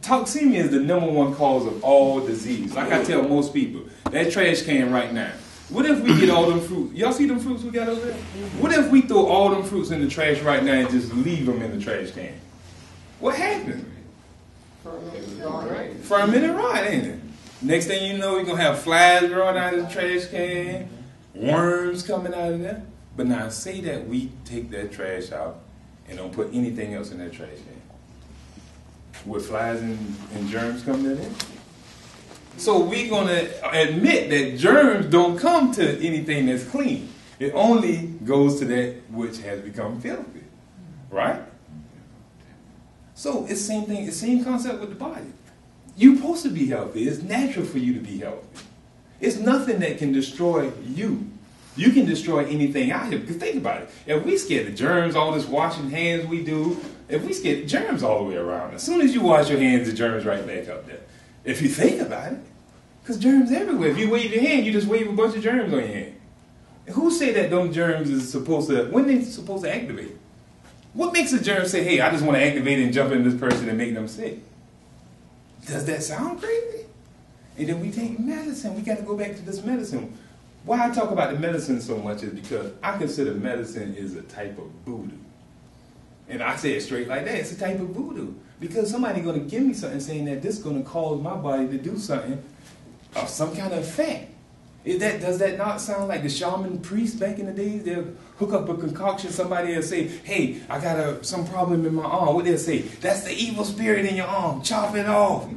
toxemia is the #1 cause of all disease. Like I tell most people, that trash can right now. What if we get all them fruits? Y'all see them fruits we got over there? What if we throw all them fruits in the trash right now and just leave them in the trash can? What happens? Ferment and rot, ain't it? Next thing you know, you're going to have flies growing out of the trash can, worms coming out of there. But now say that we take that trash out and don't put anything else in that trash can. Would flies and germs come in? So we're going to admit that germs don't come to anything that's clean. It only goes to that which has become filthy. Right? So it's the same thing, it's the same concept with the body. You're supposed to be healthy. It's natural for you to be healthy. It's nothing that can destroy you. You can destroy anything out here. Because think about it. If we scared of germs, all this washing hands we do, if we scared of germs all the way around, as soon as you wash your hands, the germs right back up there. If you think about it. Because germs everywhere. If you wave your hand, you just wave a bunch of germs on your hand. And who say that them germs is supposed to, when they supposed to activate? What makes a germ say, hey, I just want to activate it and jump into this person and make them sick? Does that sound crazy? And then we take medicine. We got to go back to this medicine. Why I talk about the medicine so much is because I consider medicine is a type of voodoo. And I say it straight like that. It's a type of voodoo. Because somebody's going to give me something saying that this is going to cause my body to do something of some kind of effect. Does that not sound like the shaman priest back in the days? They'll hook up a concoction. Somebody will say, hey, I got some problem in my arm. What they'll say? That's the evil spirit in your arm. Chop it off.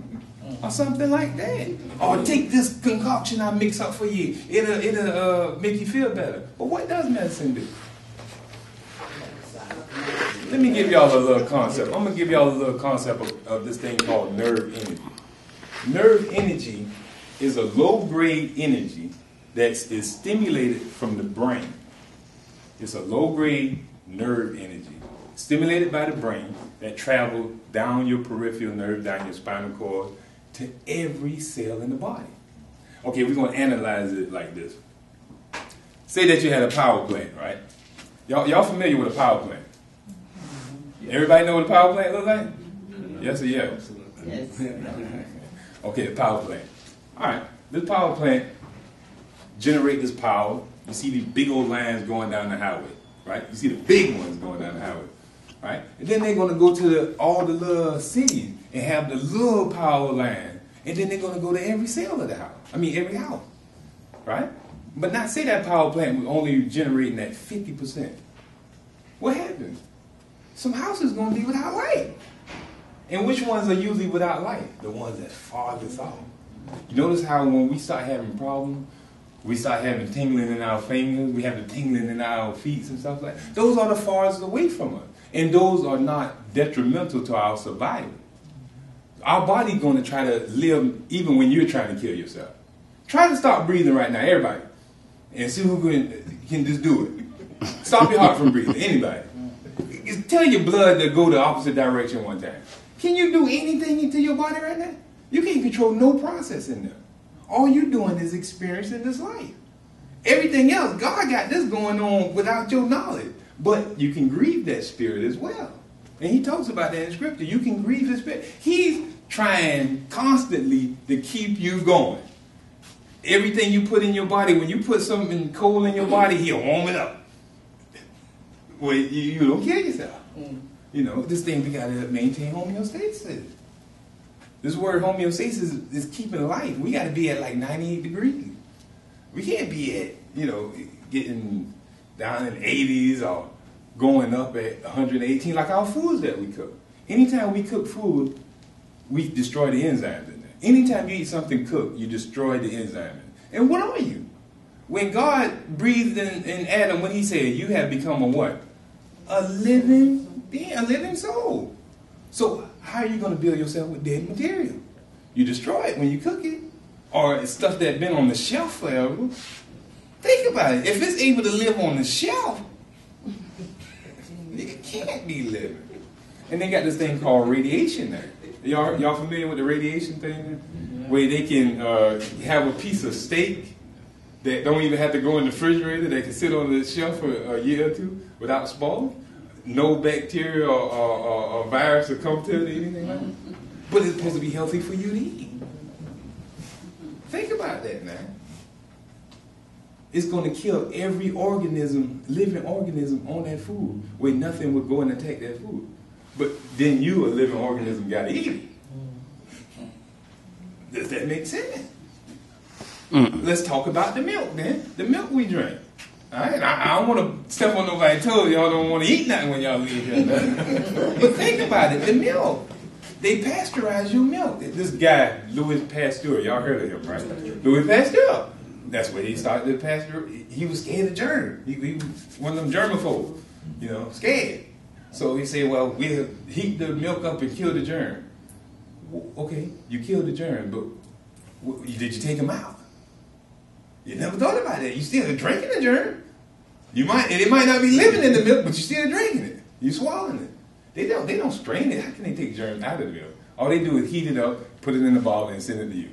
Or something like that. Or take this concoction I mix up for you. It'll make you feel better. But what does medicine do? Let me give y'all a little concept. I'm going to give y'all a little concept of this thing called nerve energy. Nerve energy is a low-grade energy that is stimulated from the brain. It's a low-grade nerve energy stimulated by the brain that travels down your peripheral nerve, down your spinal cord, to every cell in the body. Okay, we're going to analyze it like this. Say that you had a power plant, right? Y'all familiar with a power plant? Everybody know what a power plant looks like? Yes or yes? Yes. Okay, a power plant. All right, this power plant generate this power. You see these big old lines going down the highway, right? You see the big ones going down the highway, right? And then they're going to go to all the little cities and have the little power line. And then they're going to go to every cell of the house. I mean, every house, right? But not say that power plant was only generating at 50%. What happens? Some houses going to be without light. And which ones are usually without light? The ones that's farthest off. You notice how when we start having problems, we start having tingling in our fingers, we have the tingling in our feet and stuff like that. Those are the farthest away from us. And those are not detrimental to our survival. Our body's going to try to live even when you're trying to kill yourself. Try to stop breathing right now, everybody. And see who can just do it. Stop your heart from breathing, anybody. Tell your blood to go the opposite direction one time. Can you do anything into your body right now? You can't control no process in there. All you're doing is experiencing this life. Everything else, God got this going on without your knowledge. But you can grieve that spirit as well. And he talks about that in Scripture. You can grieve the spirit. He's trying constantly to keep you going. Everything you put in your body, when you put something cold in your body, he'll warm it up. Well, you don't kill yourself. You know, this thing, we got to maintain homeostasis. This word homeostasis is keeping life. We got to be at like 98 degrees. We can't be at, getting down in the 80s or going up at 118 like our foods that we cook. Anytime we cook food, we destroy the enzymes in there. Anytime you eat something cooked, you destroy the enzyme. And what are you? When God breathed in Adam, what he said, you have become a what? A living being, a living soul. So how are you going to build yourself with dead material? You destroy it when you cook it. Or it's stuff that's been on the shelf forever. Think about it. If it's able to live on the shelf, it can't be living. And they got this thing called radiation there. Y'all familiar with the radiation thing? Where they can have a piece of steak that don't even have to go in the refrigerator. They can sit on the shelf for a year or two without spoiling. No bacteria or virus will come to it or anything like that. But it's supposed to be healthy for you to eat. Think about that, man. It's going to kill every organism, living organism on that food, where nothing would go and attack that food. But then you, a living organism, got to eat it. Does that make sense? Let's talk about the milk, then. The milk we drink. All right? I don't want to step on nobody's toes. Y'all don't want to eat nothing when y'all leave here. But think about it. The milk. They pasteurize your milk. This guy, Louis Pasteur, y'all heard of him, right? Louis Pasteur. That's where he started the pasteur. He was scared of germs. He was one of them germaphobes, you know, scared. So he said, well, we'll heat the milk up and kill the germ. Okay, you killed the germ, but did you take them out? You never thought about that. You still drinking the germ. And it might not be living in the milk, but you're still drinking it. You're swallowing it. They don't strain it. How can they take germs out of the milk? All they do is heat it up, put it in a bottle, and send it to you.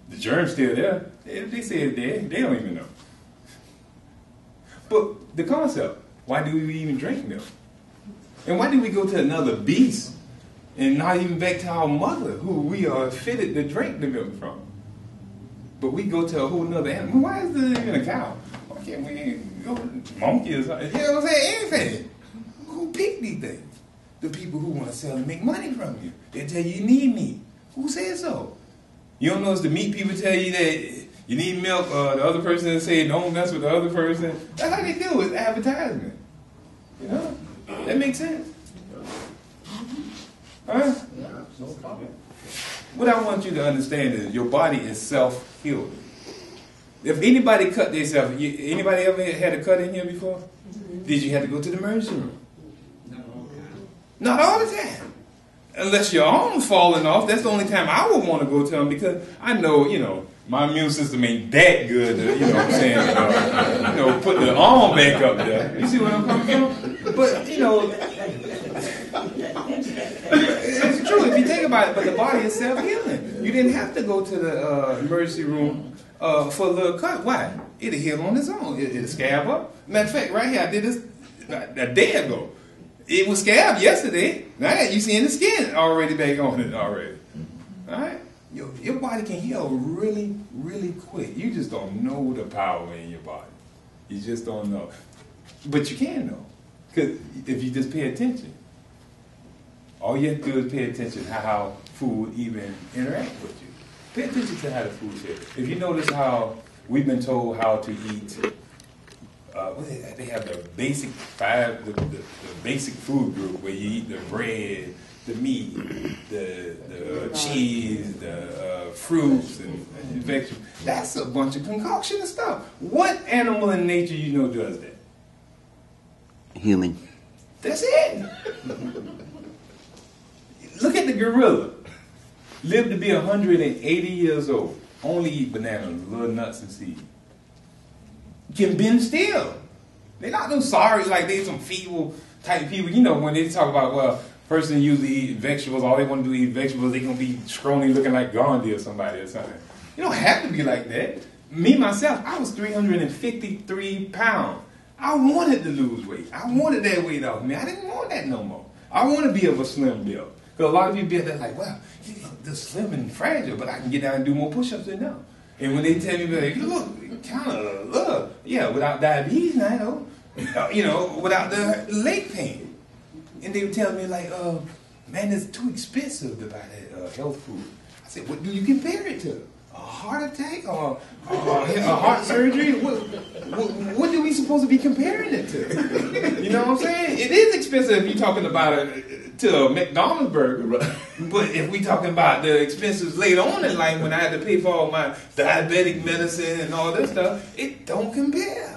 The germ's still there. They say it's dead. They don't even know. But the concept, why do we even drink milk? And why do we go to another beast and not even back to our mother, who we are fitted to drink the milk from? But we go to a whole nother animal. Why is there even a cow? Why can't we go monkey or something? You know what I'm saying? Anything. Who picked these things? The people who want to sell and make money from you. They tell you need meat. Who says so? You don't notice the meat people tell you that you need milk, the other person say don't mess with the other person. That's how they do it. It's advertisement. You know? That makes sense. Huh? No problem. What I want you to understand is your body is self-healing. If anybody cut themselves, anybody ever had a cut in here before? Did you have to go to the emergency room? No. Not all the time. Unless your arm's falling off, that's the only time I would want to go to them, because I know, you know, my immune system ain't that good to, you know what I'm saying, put the arm back up there. You see where I'm coming from? But, you know, it's true if you think about it, but the body is self-healing. You didn't have to go to the emergency room for a little cut. Why? It'll heal on its own. It'll scab up. Matter of fact, right here, I did this a day ago. It was scabbed yesterday. Now you seeing the skin already back on it already. All right? Your body can heal really, really quick. You just don't know the power in your body. You just don't know. But you can know. Because if you just pay attention. All you have to do is pay attention to how food even interacts with you. Pay attention to how the food shapes. If you notice how we've been told how to eat, they have the basic the basic food group where you eat the bread, the meat, the cheese, the fruits and vegetables. That's a bunch of concoction of stuff. What animal in nature you know does that? Human. That's it. Look at the gorilla. Lived to be 180 years old. Only eat bananas, little nuts and seeds. Can bend still. They're not no sorry like they some feeble type people. You know, when they talk about, well, person usually eat vegetables, all they want to do is eat vegetables, they're going to be scrawny looking like Gandhi or somebody or something. You don't have to be like that. Me, myself, I was 353 pounds. I wanted to lose weight. I wanted that weight off me. I didn't want that no more. I want to be of a slim build. Because a lot of people be like, well, he's slim and fragile, but I can get down and do more push-ups than them. And when they tell me, like, you look, kind of look, yeah, without diabetes now, you know, without the leg pain. And they would tell me, like, man, it's too expensive to buy that health food. I said, what do you compare it to? A heart attack or a heart surgery? What are we supposed to be comparing it to? You know what I'm saying? It is expensive if you're talking about it to a McDonald's burger, but if we talking about the expenses later on in life when I had to pay for all my diabetic medicine and all this stuff, it don't compare.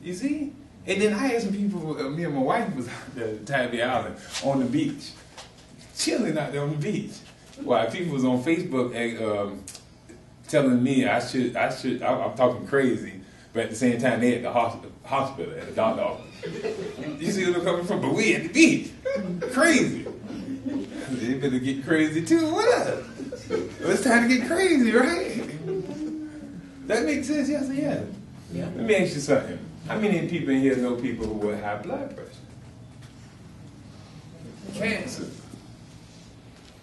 You see? And then I had some people, me and my wife was out there at Tybee Island on the beach, chilling out there on the beach. While people was on Facebook telling me I'm talking crazy, but at the same time they at the hospital, at the doctor office. You see where they're coming from? But we at the beach. Crazy. They better get crazy too. What up? Well, it's time to get crazy, right? That makes sense? Yes, yeah. Let me ask you something. How many people in here know people who have high blood pressure? Cancer.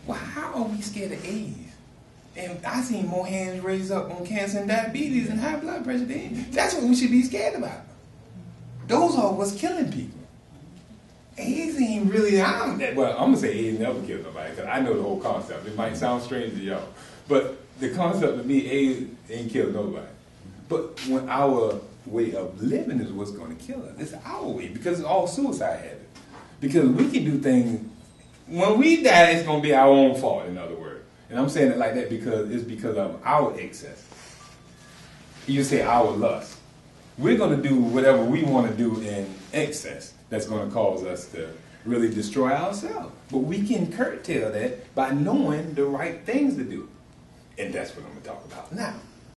Well, how are we scared of AIDS? And I seen more hands raised up on cancer and diabetes and high blood pressure. That's what we should be scared about. Those are what's killing people. AIDS ain't really, well, I'm going to say AIDS never kills nobody because I know the whole concept. It might sound strange to y'all. But the concept of me, AIDS ain't killed nobody. But when our way of living is what's going to kill us. It's our way because it's all suicide habits. Because we can do things, when we die, it's going to be our own fault, in other words. And I'm saying it like that because it's because of our excess. You say our lust. We're going to do whatever we want to do in excess that's going to cause us to really destroy ourselves. But we can curtail that by knowing the right things to do. And that's what I'm going to talk about now.